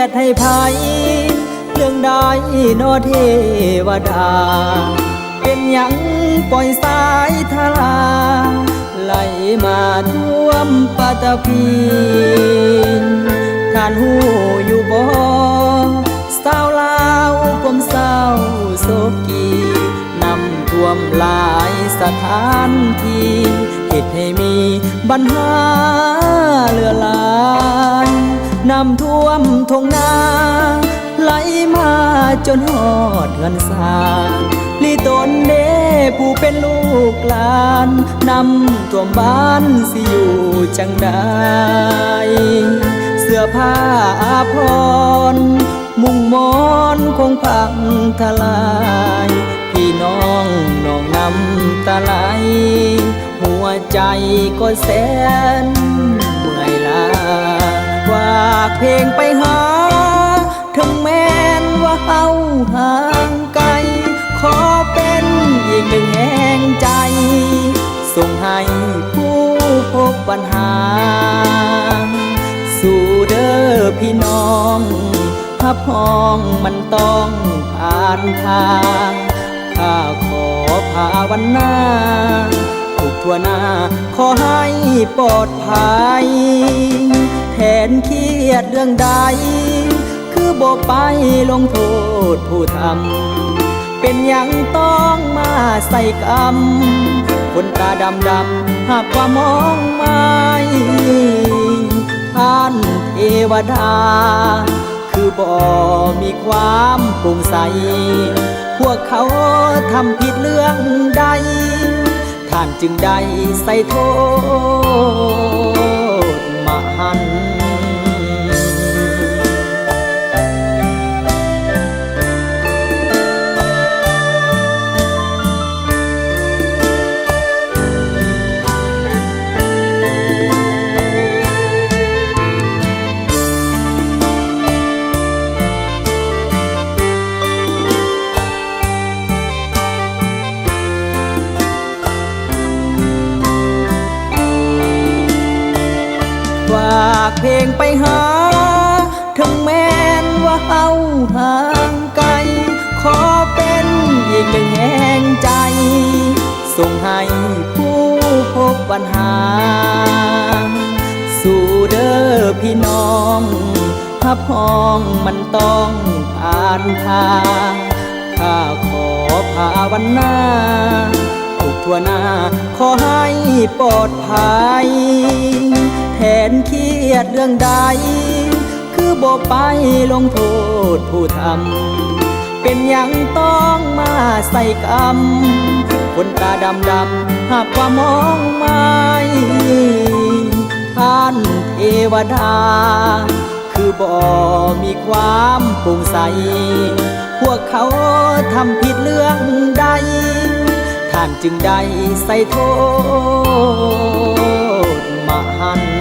ดให้ภัยเรื่องใดนอเทวดาเป็นหยังปล่อยสายทลาไหลมาท่วมปัตตภีท่านหูอยู่บ่สาวลาวความเศร้าโศกีนำท่วมหลายสถานที่เหตุให้มีปัญหาเลือหลายนำท่วมทงนาไหลมาจนหอดเงินสาลีตนเด้ผู้เป็นลูกหลานนำท่วมบ้านสิอยู่จังใดเสื้อผ้าอาภรณ์มุงมอนคงพังทลายพี่น้องน้องนำตาไหลหัวใจก็แสนเมื่อยล้าฝากเพลงไปหาถึงแม้นว่าเฮาห่างไกลขอเป็นอีกหนึ่งแห่งใจส่งให้ผู้พบปัญหาสู่เด้อพี่น้องพับห้องมันต้องผ่านทางข้าขอภาวนาทุกทั่วหน้าขอให้ปลอดภัยแทนเครียดเรื่องใดคือบ่ไปลงโทษผู้ทำเป็นอย่างต้องมาใส่กรรมคนตาดำหากว่ามองไม่ท่านเทวดาคือบ่มีความโปร่งใสพวกเขาทำผิดเรื่องใดท่านจึงได้ใส่โทษมหันต์ฝากเพลงไปหาถึงแม้นว่าเฮาห่างไกลขอเป็นอีกหนึ่งแห่งใจส่งให้ผู้พบปัญหาสู่เด้อพี่น้องพับห้องมันต้องผ่านทางข้าขอภาวนาทุกทั่วหน้าขอให้ปลอดภัยแทนเครียดเรื่องใดคือบ่ไปลงโทษผู้ทำเป็นอย่างต้องมาใส่กรรมคนตาดำหากว่ามองไม่ท่านเทวดาคือบ่มีความโปร่งใสพวกเขาทำผิดเรื่องใดท่านจึงได้ใส่โทษมหันต์